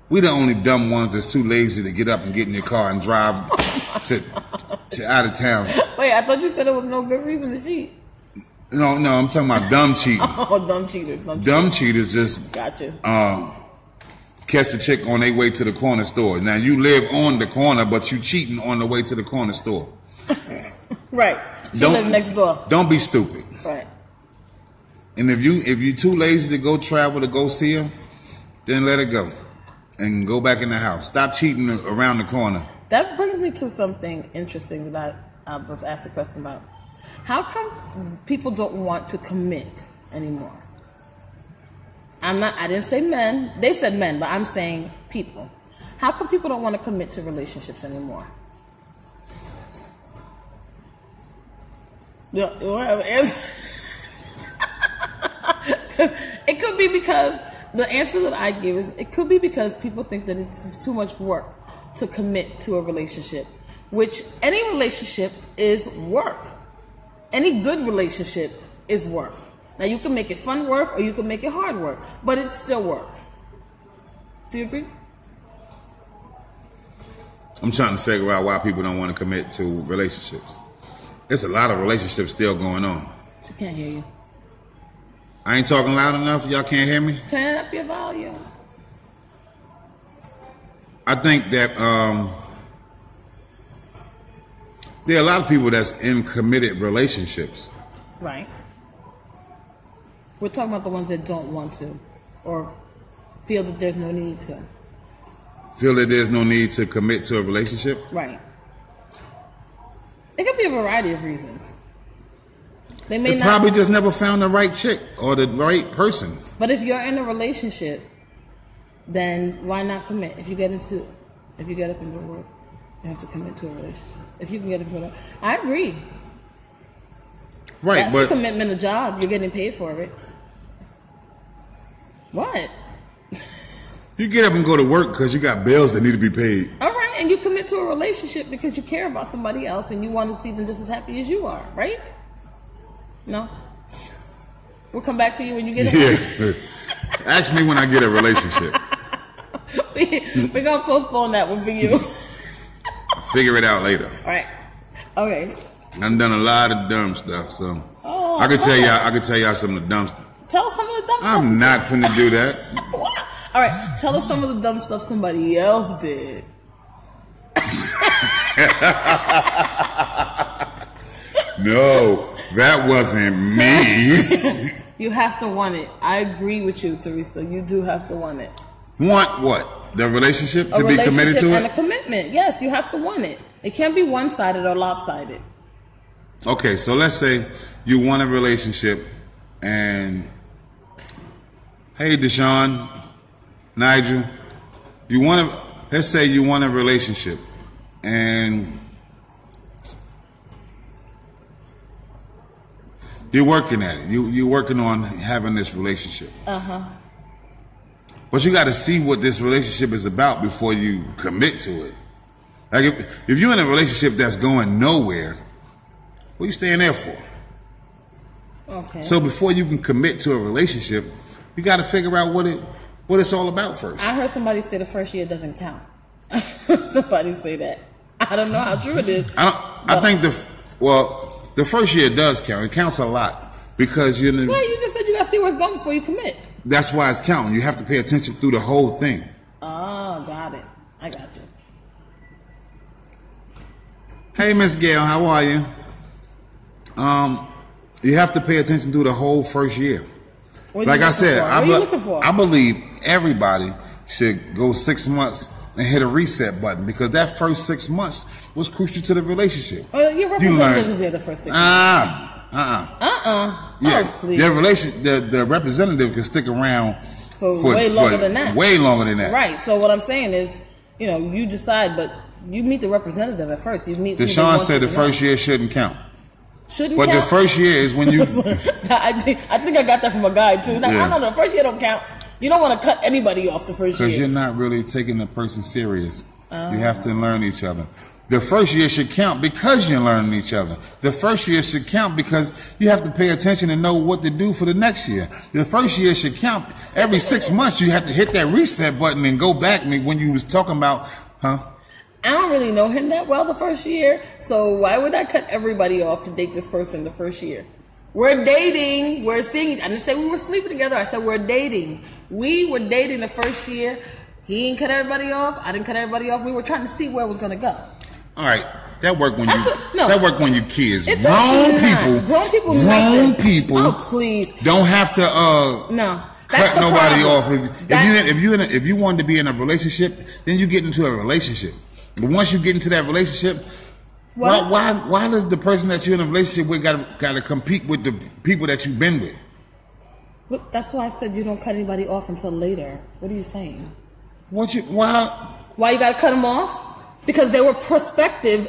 We the only dumb ones that's too lazy to get up and get in your car and drive to out of town. Wait, I thought you said there was no good reason to cheat. No, I'm talking about dumb cheating. Oh, dumb cheaters. Dumb cheaters just gotcha. Catch the chick on their way to the corner store. Now you live on the corner, but you cheating on the way to the corner store. Right. She live next door. Don't be stupid. Right. And if you too lazy to go travel to go see her, then let it go and go back in the house. Stop cheating around the corner. That brings me to something interesting that I was asked a question about. How come people don't want to commit anymore? I didn't say men. They said men, but I'm saying people. How come people don't want to commit to relationships anymore? Yeah, it could be because the answer that I give is it could be because people think that it's just too much work to commit to a relationship, which any relationship is work. Any good relationship is work. Now you can make it fun work or you can make it hard work, but it's still work. Do you agree? I'm trying to figure out why people don't want to commit to relationships. There's a lot of relationships still going on. She can't hear you. I ain't talking loud enough. Y'all can't hear me? Turn up your volume. I think that there are a lot of people that's in committed relationships. Right. We're talking about the ones that don't want to or feel that there's no need to. Feel that there's no need to commit to a relationship? Right. It could be a variety of reasons. They may probably just never found the right chick or the right person. But if you're in a relationship, then why not commit? If you get up and go to work, you have to commit to a relationship. If you can get up and go to work. I agree. Right, That's a commitment, a job. You're getting paid for it. What? You get up and go to work because you got bills that need to be paid. All right. Right, and you commit to a relationship because you care about somebody else and you want to see them just as happy as you are, right? No? We'll come back to you when you get it. Yeah. Ask me when I get a relationship. We're going to postpone that one for you. Figure it out later. All right. Okay. I've done a lot of dumb stuff, so I could tell y'all some of the dumb stuff. Tell us some of the dumb stuff. I'm not finna do that. What? All right, tell us some of the dumb stuff somebody else did. No, that wasn't me. You have to want it. I agree with you, Teresa. You do have to want it. Want what? The relationship to be committed to it? And a commitment. Yes, you have to want it. It can't be one-sided or lopsided. Okay, so let's say you want a relationship and hey, Deshaun, Nigel, let's say you want a relationship and you're working at it. You're working on having this relationship. Uh-huh. But you got to see what this relationship is about before you commit to it. Like if you're in a relationship that's going nowhere, what are you staying there for? Okay. So before you can commit to a relationship, you got to figure out what it's all about first. I heard somebody say the first year doesn't count. Somebody say that. I don't know how true it is. I think the first year does count. It counts a lot because you're in the. Well, you just said you got to see where it's going before you commit. That's why it's counting. You have to pay attention through the whole thing. Oh, got it. I got you. Hey, Miss Gail, how are you? You have to pay attention through the whole first year. Like I said, I believe everybody should go 6 months and hit a reset button because that first 6 months was crucial to the relationship. Your representative was there the first 6 months. Yeah, oh, the representative can stick around for way longer than that. Way longer than that. Right. So what I'm saying is, you decide, but you meet the representative at first. You meet. Deshaun said the first year shouldn't count. Shouldn't but count? The first year is when you. I think I got that from a guy too. Now, I don't know. The first year don't count. You don't want to cut anybody off the first year because you're not really taking the person serious. You have to learn each other. The first year should count because you're learning each other. The first year should count because you have to pay attention and know what to do for the next year. The first year should count. Every 6 months you have to hit that reset button and go back when you was talking about, huh? I don't really know him that well the first year, so why would I cut everybody off to date this person the first year? We're dating. We're seeing. I didn't say we were sleeping together. I said we're dating. We were dating the first year. He didn't cut everybody off. I didn't cut everybody off. We were trying to see where it was going to go. All right, that worked when you kids. Grown people. Oh, please. Don't have to cut nobody off. If you wanted to be in a relationship, then you get into a relationship. But once you get into that relationship, why does the person that you're in a relationship with got to compete with the people that you've been with? Well, that's why I said you don't cut anybody off until later. What are you saying? Why you got to cut them off? Because they were prospective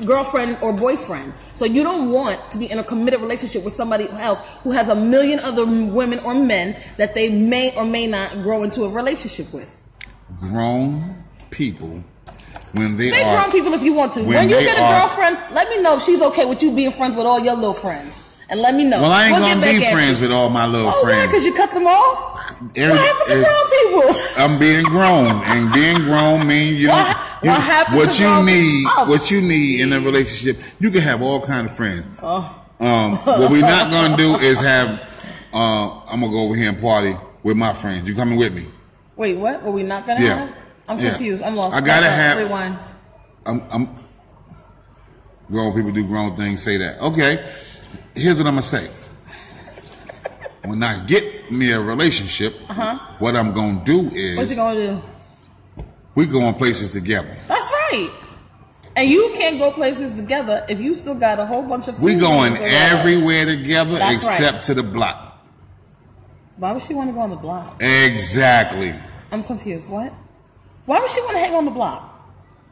girlfriend or boyfriend. So you don't want to be in a committed relationship with somebody else who has a million other women or men that they may or may not grow into a relationship with. Grown people, when they Say are... grown people if you want to. When you get a girlfriend, let me know if she's okay with you being friends with all your little friends. And let me know. Well, I ain't going to be friends with all my little friends. Oh, because you cut them off? What happened to grown people? I'm being grown, and being grown means you don't. What you need in a relationship, you can have all kind of friends. What we're not gonna do is have. I'm gonna go over here and party with my friends. You coming with me? Wait, what? What we not gonna have? I'm confused. I'm lost. I gotta have. Rewind. I'm. Grown people do grown things. Say that. Okay. Here's what I'm gonna say. When I get me a relationship, what I'm gonna do is... What you gonna do? We go on places together. That's right. And you can't go places together if you still got a whole bunch of... We going everywhere together except to the block. Why would she want to go on the block? Exactly. I'm confused. What? Why would she want to hang on the block?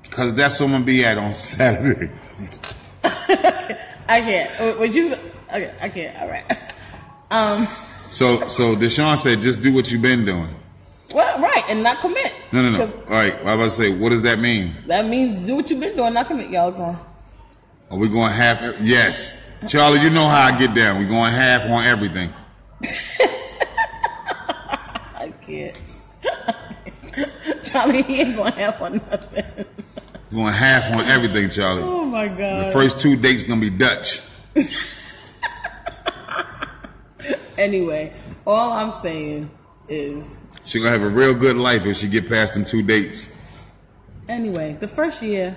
Because that's where I'm gonna be at on Saturday. I can't. Would you... Okay, I can't. All right. So Deshaun said, just do what you've been doing. Well, right, and not commit. No. All right. I was about to say, what does that mean? That means do what you've been doing. Not commit. Y'all going. Are we going half? Yes. Charlie, you know how I get down. We're going half on everything. I can't. Charlie, he ain't going half on nothing. We're going half on everything, Charlie. Oh, my God. The first 2 dates going to be Dutch. Anyway, all I'm saying is... She going to have a real good life if she get past them 2 dates. Anyway, the first year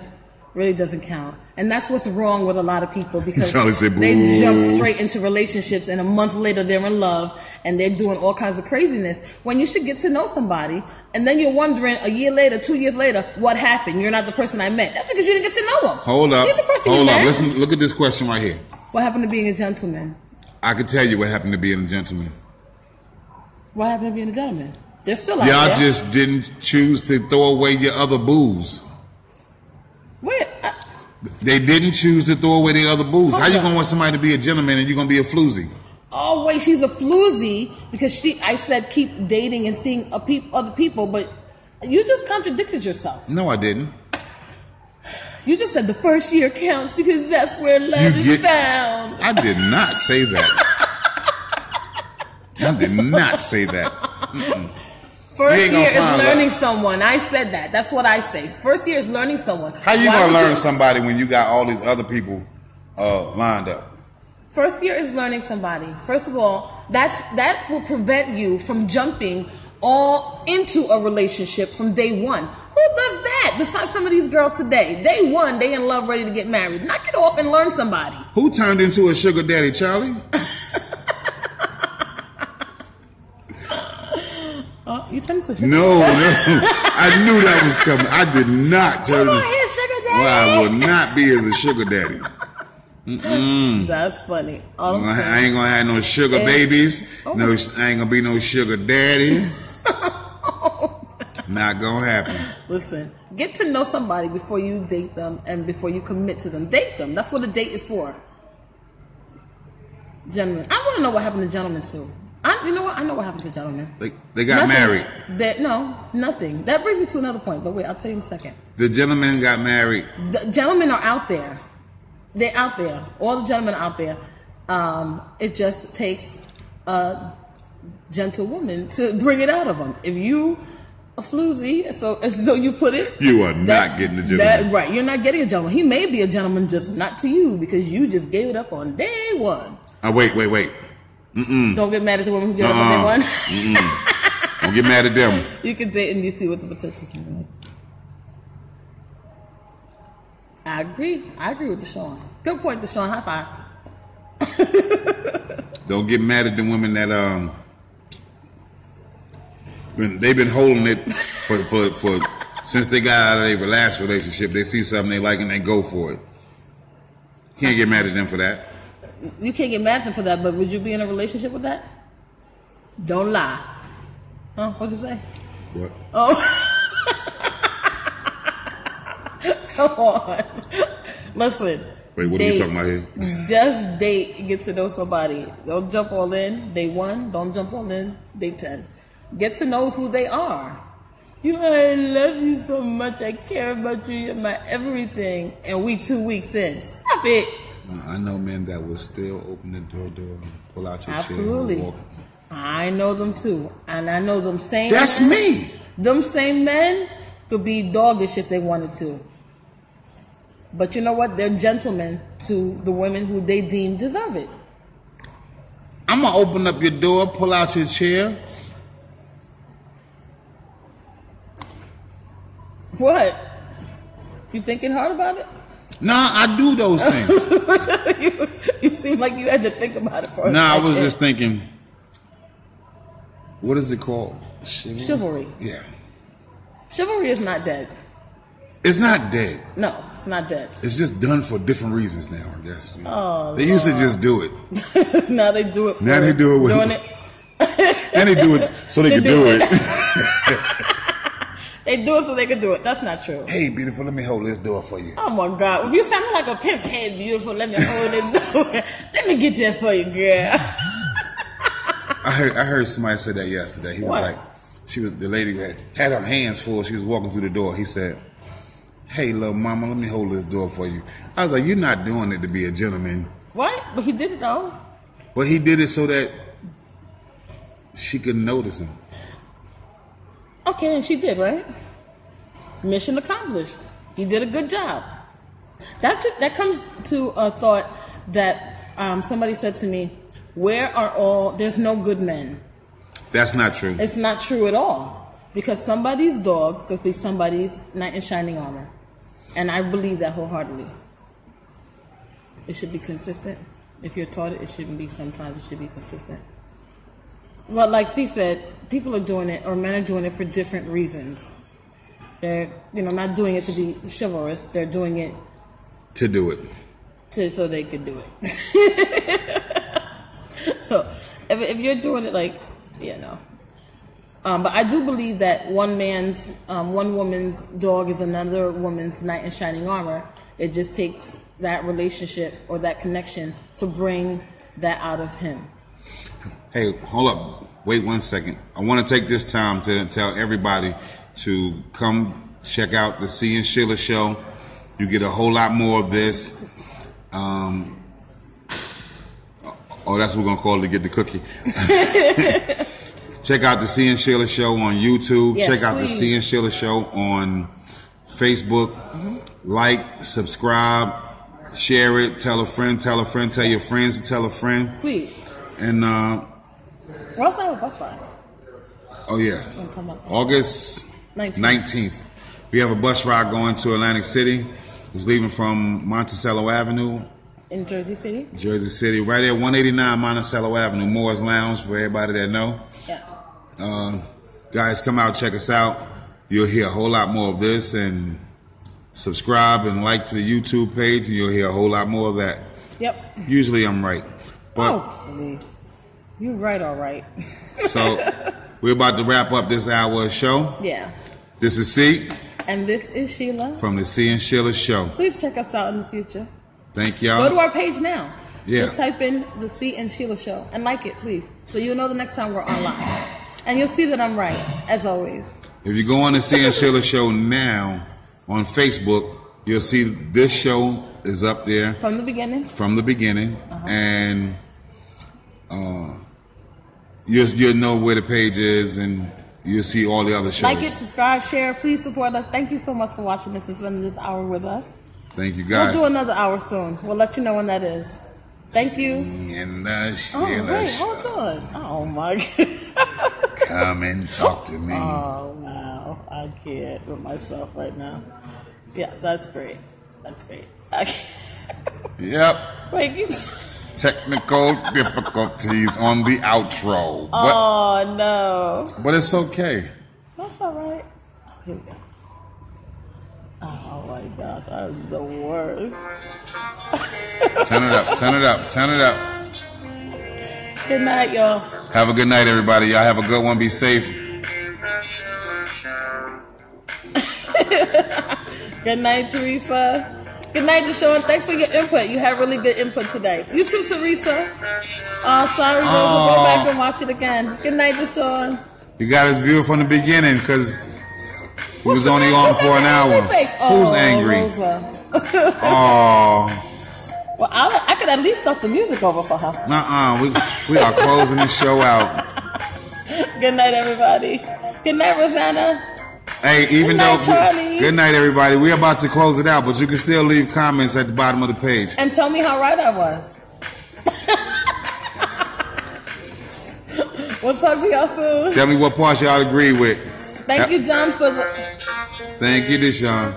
really doesn't count. And that's what's wrong with a lot of people because said, they jump straight into relationships and a month later they're in love and they're doing all kinds of craziness when you should get to know somebody and then you're wondering a year later, 2 years later, what happened? You're not the person I met. That's because you didn't get to know him. Hold up. He's the person Hold you up. met. Listen, look at this question right here. What happened to being a gentleman? I could tell you what happened to being a gentleman. What happened to being a gentleman? They're still out Y'all there. just didn't choose to throw away your other booze. Wait, They didn't choose to throw away their other booze. How you Hold gonna up. want somebody to be a gentleman and you're gonna be a floozy? oh wait, she's a floozy because I said keep dating and seeing other people, but you just contradicted yourself. No, I didn't. You just said the first year counts because that's where love is found. I did not say that. I did not say that. First ain't gonna year is find learning someone. I said that. That's what I say. First year is learning someone. How you Why gonna would learn somebody when you got all these other people lined up? First year is learning somebody. First of all, that will prevent you from jumping all into a relationship from day one. Who does that besides some of these girls today? Day one, they in love, ready to get married. Knock it off and learn somebody. Who turned into a sugar daddy, Charlie? Oh, you turned into a sugar No. I knew that was coming. I did not turn. Come on here, sugar daddy. Well, I will not be as a sugar daddy. That's funny. All I'm I saying- ain't gonna have no sugar babies. Oh. No, I ain't gonna be no sugar daddy. Not gonna happen. Listen, get to know somebody before you date them and before you commit to them. Date them. That's what a date is for. Gentlemen. I want to know what happened to gentlemen too. You know what? I know what happened to gentlemen. They got married. No, nothing. That brings me to another point, but wait, I'll tell you in a second. The gentleman got married. The gentlemen are out there. They're out there. All the gentlemen are out there. It just takes a gentle woman to bring it out of them. If you a floozy, so you put it. You are not getting a gentleman. Right, you're not getting a gentleman. He may be a gentleman, just not to you because you just gave it up on day one. Wait. Don't get mad at the woman who gave it up on day one. Don't get mad at them. You can date and you see what the potential can be. I agree with Deshaun. Good point, Deshaun. High five. Don't get mad at the women that they've been holding it for since they got out of their last relationship. They see something they like and they go for it. Can't get mad at them for that. You can't get mad at them for that, but would you be in a relationship with that? Don't lie. Huh? What'd you say? What? Oh. Come on. Listen. Wait, what are you talking about here? Just date, get to know somebody. Don't jump all in day one. Don't jump all in day 10. Get to know who they are. I love you so much. I care about you. You're my everything. And we 2 weeks in. Stop it. I know men that will still open the door, pull out your Absolutely. chair, and walk. I know them too. And I know them same That's men. me. Them same men could be doggish if they wanted to. But you know what? They're gentlemen to the women who they deem deserve it. I'm going to open up your door, pull out your chair. What? You thinking hard about it? Nah, I do those things. you seem like you had to think about it for a Nah, I second. was just thinking, what is it called? Chivalry. Yeah. Chivalry is not dead. It's not dead. No, it's not dead. It's just done for different reasons now, I guess. Oh, they used to just do it. Now they do it. Now they do it with doing it. And they do it so they can do it. They do it so they can do it. That's not true. Hey, beautiful, let me hold this door for you. Oh my God! If you sound like a pimp, hey, beautiful, let me hold it. Let me get that for you, girl. I heard somebody say that yesterday. He was What? like, the lady had her hands full. She was walking through the door. He said, "Hey, little mama, let me hold this door for you." I was like, "You're not doing it to be a gentleman." What? But he did it though. But he did it so that she could notice him. Okay, and she did, right? Mission accomplished. He did a good job. That comes to a thought that somebody said to me, there's no good men. That's not true. It's not true at all. Because somebody's dog could be somebody's knight in shining armor. And I believe that wholeheartedly. It should be consistent. If you're taught it, it shouldn't be sometimes. It should be consistent. But like C said, people are doing it, or men are doing it for different reasons. They're, not doing it to be chivalrous. They're doing it to do it. So they could do it. So if you're doing it but I do believe that one woman's dog is another woman's knight in shining armor. It just takes that relationship or that connection to bring that out of him. Hey, hold up. Wait 1 second. I want to take this time to tell everybody to come check out the C and Sheila show. You get a whole lot more of this. That's what we're going to call it to get the cookie. Check out the C and Sheila show on YouTube. Yes, check out please. the C and Sheila show on Facebook. Mm-hmm. Like, subscribe, share it, tell a friend, tell your friends to tell a friend. Please. And we also have a bus ride. Oh yeah, August 19th. We have a bus ride going to Atlantic City. It's leaving from Monticello Avenue. In Jersey City? Jersey City, right there, 189 Monticello Avenue, Moore's Lounge, for everybody that know. Yeah. Guys, come out, check us out. You'll hear a whole lot more of this, and subscribe and like to the YouTube page, and you'll hear a whole lot more of that. Yep. Usually I'm right. But please. You're right, all right. So, we're about to wrap up this hour show. Yeah. This is C. And this is Sheila. From the C and Sheila show. Please check us out in the future. Thank y'all. Go to our page now. Yeah. Just type in the C and Sheila show and like it, please. So you'll know the next time we're online. And you'll see that I'm right, as always. If you go on the C and Sheila show now on Facebook, you'll see this show is up there. From the beginning? From the beginning. Uh-huh. And you'll know where the page is, and you'll see all the other shows. Like it, subscribe, share. Please support us. Thank you so much for watching this and spending this hour with us. Thank you, guys. We'll do another hour soon. We'll let you know when that is. Thank you. And the Sheila show. Hold on. Oh, my God. Come and talk to me. Oh, wow. I can't with myself right now. Yeah, that's great. That's great. Yep. Wait, Technical difficulties on the outro. Oh, no. But it's okay. That's all right. Oh, here we go. Oh, my gosh. I'm the worst. Turn it up. Turn it up. Turn it up. Good night, y'all. Have a good night, everybody. Y'all have a good one. Be safe. Good night, Teresa. Good night, Deshaun. Thanks for your input. You had really good input today. You too, Teresa. Oh, sorry, girls. We'll go back and watch it again. Good night, Deshaun. You got his view from the beginning because he was only on for an hour. Who's angry? Rosa. Oh. Well, I could at least start the music over for her. We are closing the show out. Good night, everybody. Good night, Rosanna. Hey, good night, Charlie. Good night, everybody. We're about to close it out, but you can still leave comments at the bottom of the page. And tell me how right I was. We'll talk to y'all soon. Tell me what parts y'all agree with. Thank you, John, for the... Thank you, Deshaun.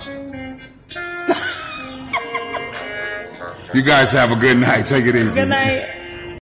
You guys have a good night. Take it easy. Good night.